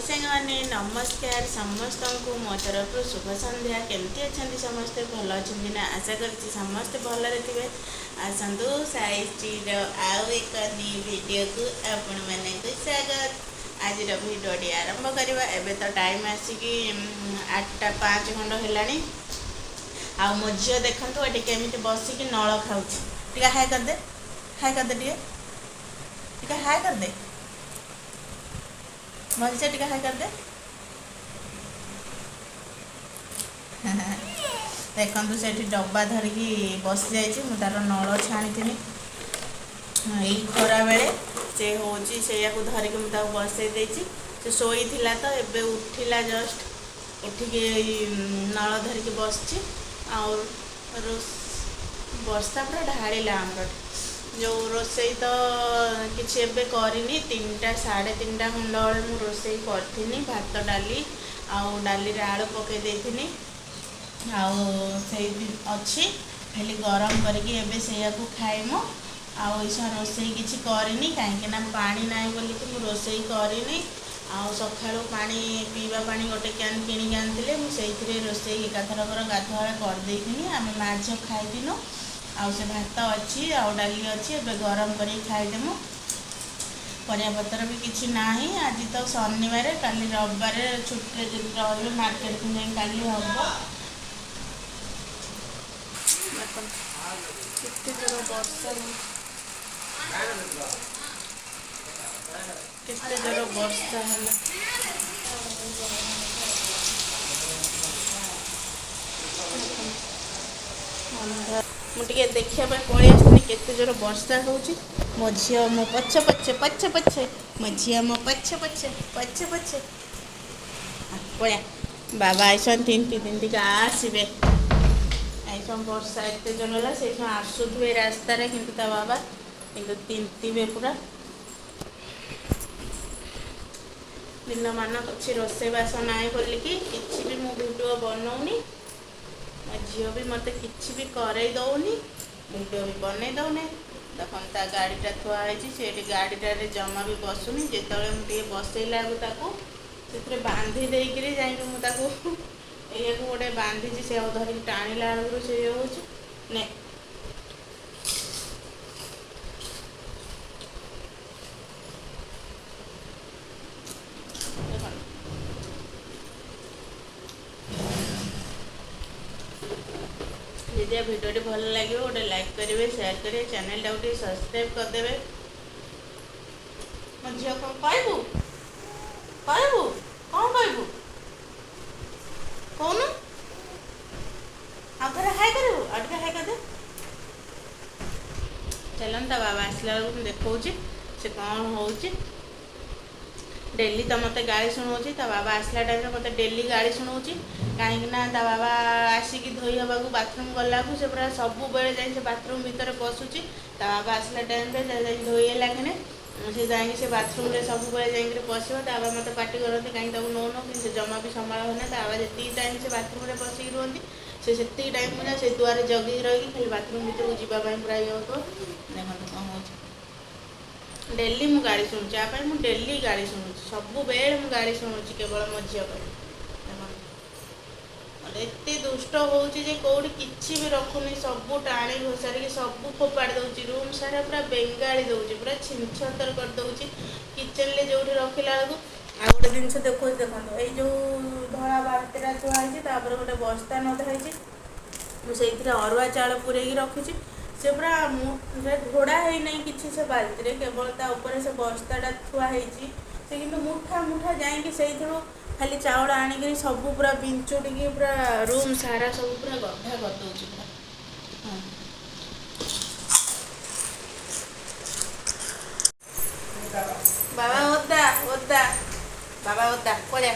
सांग मैंने नमस्कार समस्त को मो तरफ शुभ संध्या केमती अच्छा समस्ते भल अच्छा ना आशा करती समस्ते भलरे थे। आसतु साइज आउ एक वीडियो को आपण मैंने स्वागत। आज भिडियोटी आरंभ करवा एबे तो टाइम आसिक 8:05 खंड है। आ मो झील देखु ये केमी बसिक नल खाऊँ हाय करदे टे हाय करदे भलसे टे हाय करदे। देखु से डब्बा धरिकी बस जाइए तार नल छाणी यही खरा बेले से हूँ से धरिकी मुझे बसई देती से शोई थिला तो एबे उठिला जस्ट उठिकी नल धरिकी बसची और वर्षा पूरा ढाड़ा आमर जो रोसई तो किसी एबे करनी 3टा 3:30 खंड बेले रोसई करी भात डाली आउ डाली आलू पकई देथिनी अच्छी खाली गरम करके एबे से खाइमु आशा रोसई किसी करनी कहीं पानी ना बोलिक रोसई करनी सका पानी पीवा पानी गोटे कैन किणी आनी मुझे रोसई एकाथरकर गाधुआ करदेनी आम माँ झील खाइदिनु से भात अच्छी डाली अच्छी एबे गरम कर खाईदेमु। परियापत्र भी किसी ना आज तो शनिवार काली रविवार छुट्टी रही मार्केट को जाए काली हम केते जोर वर्षा है मुझे देखा पलि आसनी केते जोर वर्षा हो मो झी मो पछे पछे पछे पछे मो झी मो पछे पछे पछे पछे पड़ा बाबा आईसन 3 टी आसबे आईसन वर्षा एत जोर है से आसुवे रास्तार कि बाबा कि तिंतीबे पूरा दिन मान किसी रोसईबास ना बोलिकी किसी भी मु वीडियो बनाऊनी मो झील भी मत कि भी करई दौनी वीडियो भी बनई दौने देखता गाड़ीटा थुआई से गाड़ीटे जमा भी बसुनी जिते मुझे बसैला से बांधी देकर जाइए गोटे बांधी से धरिक टाणिला बेलू से हो यदि भिडियो भल लगे गोटे लाइक करेंगे शेयर करेंगे चैनल टाइम सब्सक्राइब करदे। मो झील कौन कहबू कहबू कौन कहबू कौन आगे हाय करू आगे हाय कर दे चलन ता बाबा आसला बेलू देखा से कौन हो डेली तो मत गाड़ी शुणाऊँ बाबा आसला टाइम मत डेली गाड़ी शुणाऊँ कहीं बाबा आसिक धोई हवा बाथरूम गला से पूरा सब बेले जाए बाथरूम भितर पशुची बाबा आसला टाइम धोईला कि से जाए से बाथरूम रे सब बेले जाए पशो बाबा मत पार्टी करते कहीं नौन कि जमा भी संभाल होना बाबा जी टाइम से बाथरूम में पशिक रुहति से टाइम मुझे से दुआर जगि रही खाली बाथरूम भर को जावाई पूरा ये हो देखते कौन हो डेली मु गाड़ी शुणुची मु डेली गाड़ी शुणुची सब बेले मु गाड़ी शुणुची केवल मो झील एत दुष्ट होची कौटी किसी भी रखुनी सब टाणी घोषारिक सब फोपाड़ दौर रूम सारा पूरा बेंगाड़ी दौर पूरा छिनछतर कर दौर किचेन में जो रखला बेलू आ गोटे जिन देखो देखो ये जो धड़ा बाल्टीरा थुआई गोटे बस्ता नधाई मुझे अरुआ चाउल पूरे रखी से पूरा घोड़ा है नहीं किसी से बाल्टी केवल तापर से बस्ताटा थुआई से कि मुठा मुठा जाकि से खाली चाउल आनिक सब पूरा बिंचुटी पूरा रूम सारा सब पूरा गड्ढा कर दौर बाबा ओदा ओदा बाबा ओदा पड़ा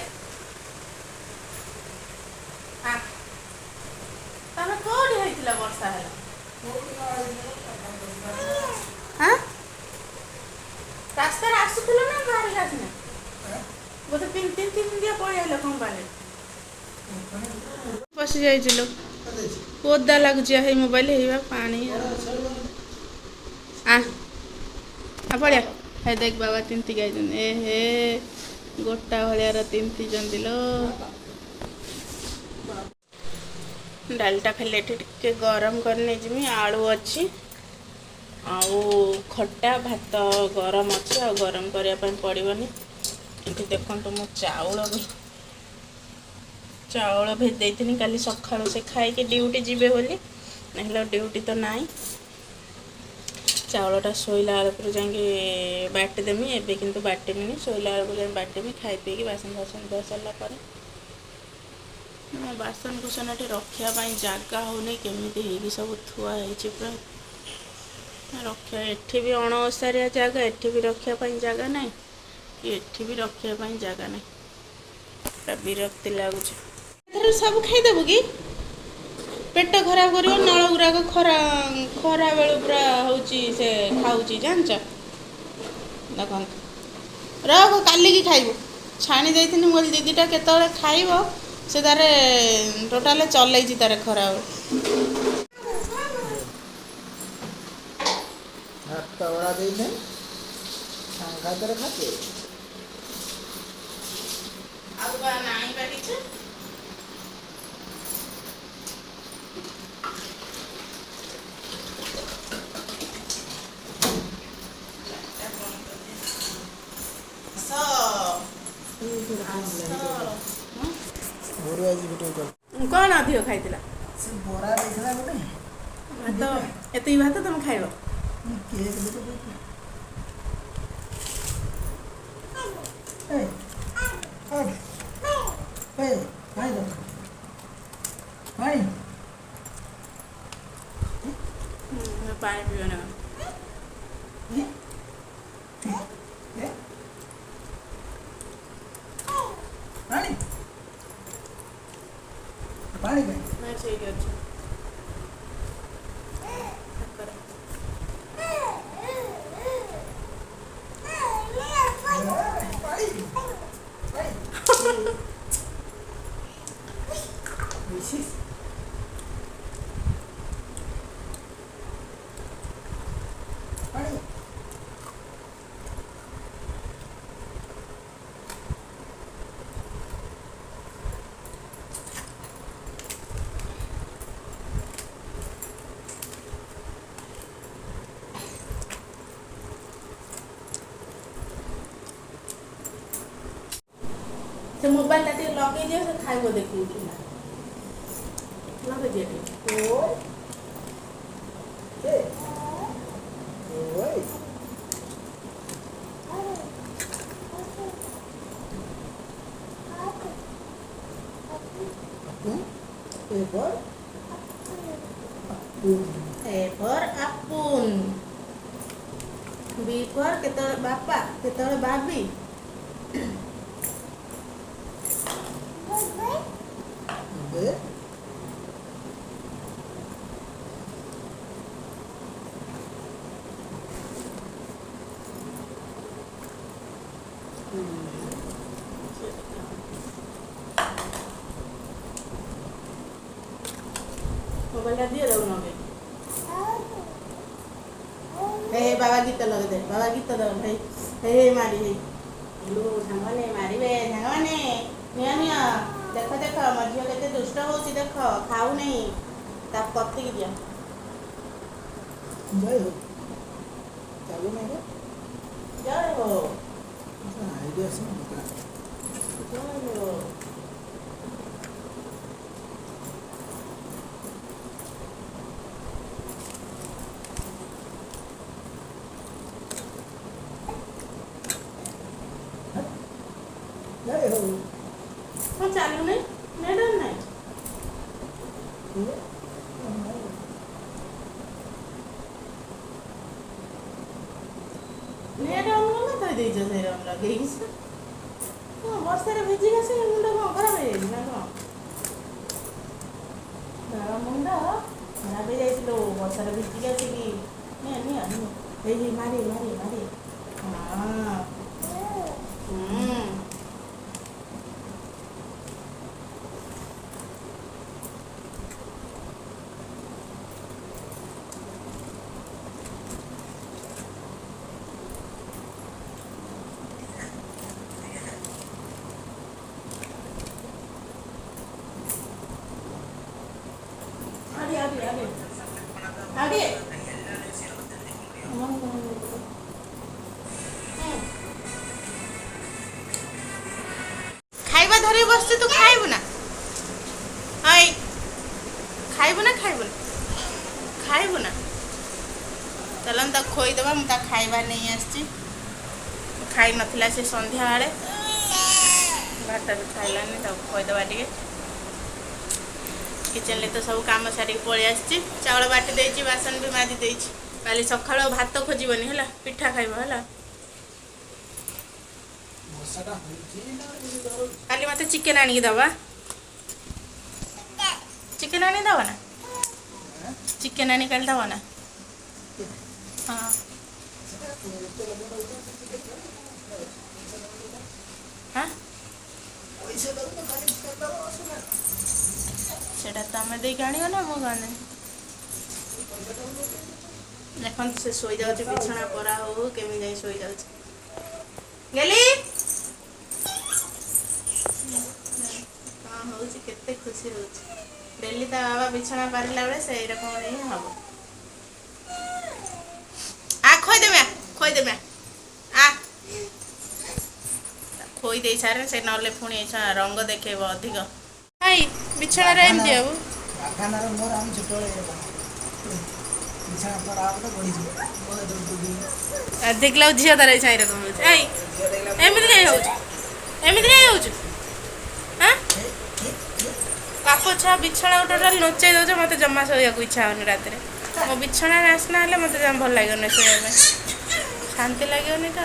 हाँ तुम कौटी होता वर्षा है हाँ रास्ता आसुल ना बाहर आसना बोधे 3 दिया पड़े कंपानी बसी जाइल ओदा लगुच मोबाइल है पानी आ पड़ा है देख बाबा तिंती गई ए हे गोटा भाया तिंती लो डालटा खाली टे गरम करनी आलू अच्छी आउ खट्टा भात गरम अच्छी आ गरम करने पड़ोनी ये देखो मु चाउल भेज थी काली सका से खाई ड्यूटी जीवे बोली ना ड्यूटी तो नाई चाउलटा शोला बेलू जाए बाटिदेमी एवं कितु बाटिमी शोला बेलू बाटिमी खाई पी बासन बासन धो सारापर बासन कुसन रखापी जगह होनी केमी सब थुआई पूरा रखा एठी भी अणओसारिया जगह एठी भी रखापी जगह ना एठी भी रखापी जगह ना पूरा विरक्ति लगुच सब खाईदेबू कि पेट खराब कर नल गुराक खरा खरा बेलू पूरा हूँ से खाऊँ जान देख रख काली की खाइब छाणी देती मुझे दीदीटा केत खाइब से तार टोटाल चल तार खरा कौन अधिक खाई भात एत भात तुम खाइब पानी पीओ ना पानी मैं ठीक अच्छे से मोबाइल लगे दियो से खाइब देखी लगे दिए A for apun, B for ketel bapak, ketel babi. Mobile दिए दो नगे हे बाबा गीत लगे दे बाबा गीत दो भाई हे मारी हे लो सांगने मारिबे सांगने निया निया देख देख मझिया केते दुष्ट होची देख खाऊ नहीं ता पत्ती की दिया जय हो चालू नहीं रे जय हो आईडिया से जय हो जय हो हाँ चालू नहीं नेट नहीं नेट ऑन करना तो दे जो से ऑन लगे इस हां वर्षा रे भिजी गसे मुंडा को खराब है ना को ना मुंडा खराब हो जाइलो वर्षा रे भिजी गसे की ने ने हे मारी मारी मारी हां आगे खाइबा धरी बसছে तू खाइबु ना हाय खाइबु ना खाइबु ना चलन ता खोई देबा मु ता खाइबा नहीं आछी खाई नथिला से संध्या आड़े भात भी खाइलानी ता खोई देबा टिके किचन ले तो सब काम सारी पळि आछी चावल बाटी देछि बासन भी माजी देछि काली सखाळ भात खोजिबनी हला पिठा खाइबा हला काली मते चिकन आनी दबा चिकन आनी दबा ना चिकन आनी काली दबा ना हाँ हाँ सेटा तमे दे गाणी ना मो गाने देखन से सोई जाउ बिछना परा हो केमी जाई सोई जाउ गेली हाँ हूँ केते खुशी हो डेली ता बाबा बिछना पारिला बेले से रकम नहीं हम आ खोई देमे आ खोई दे सारे से नले पुणी रंग देखेब अधिक आई बिछना रे एम दियो आखाना रे मोर हम छोटले बिछना पर आब तो बढी जे मोर दो देखला झिया तारे छाई रकम आई एमिति नहीं होछ हां पापो छा बिछना टोटल नोचे दो मते जम्मा सोया को इच्छा होनी रात रे मो बिछना आसना हले मते जम भल लागन सोया में शांति लागोनी तो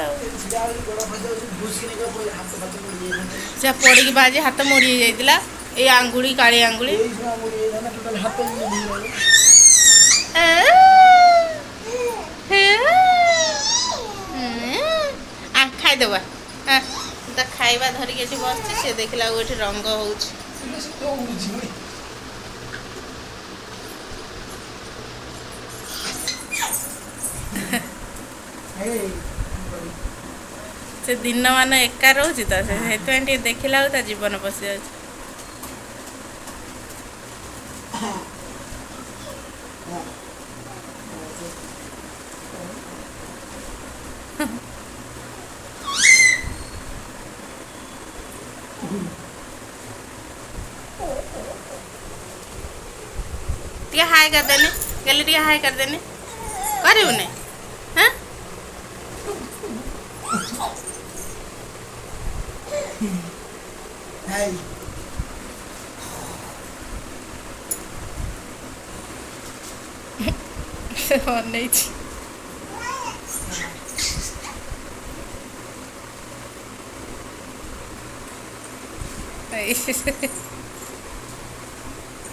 जा पड़ी की बाजे हाथ मोड़ी जाइतिला ए आंगुली काली आंगुली आ खाई देबा ता खाइबा धरिक एठी बसछि से देखला ओठी रंग होउछि से दिन मान एका रोची तो से देखला ता जीवन पशि जाउछि टिया हाय कर देने गली टिया हाय कर देने करू ने हाँ हाय और नहीं छी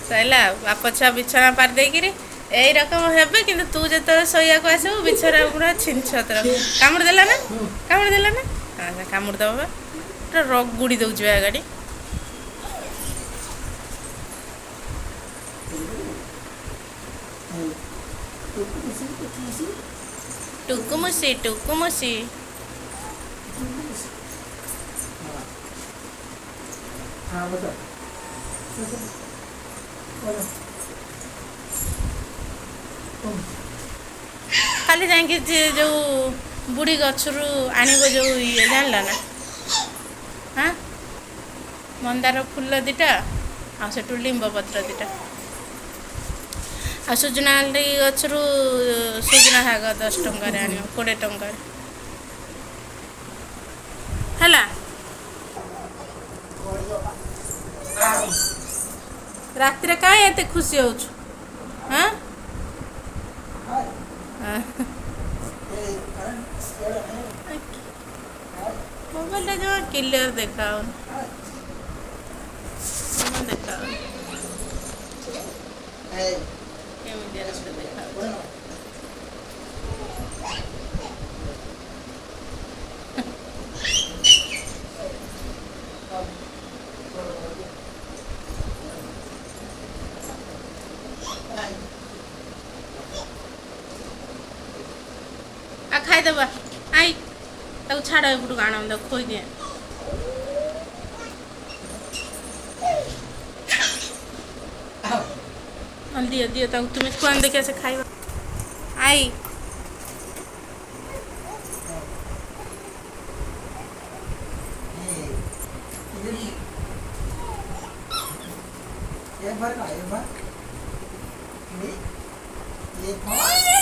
सैला बाप छुआ बिछना पार देकिरी यही रकम हेबे किंतु तू जो शोया को आसबू बिछना पूरा छिन छतर कामुड़ देला ना हाँ कामुड़ दबा पूरा रगुड़ी दौच गाड़ी टुकुमुसी हाँ बता खाली जाइए जो बुढ़ी गचरू आणव जो ये जानला ना हाँ मंदार फूल दीटा आठू लिंब पत्र दीटा आ सुजना गचरू सुजना शाग 10 टंकार आण 20 टंकार है रात कहीं एत खुशी हो मोबाइल जो क्लियर देखा देखा खाई देबा आई ताऊ छाड़ एपटू आण खोई दिए ହଁ ଦିଅ ଦିଅ ତାକୁ ତୁମେ ଖୁଆନ ଦେଖିଆ ସେ ଖାଇବା ଆଇ ये भर का ये भर ये भर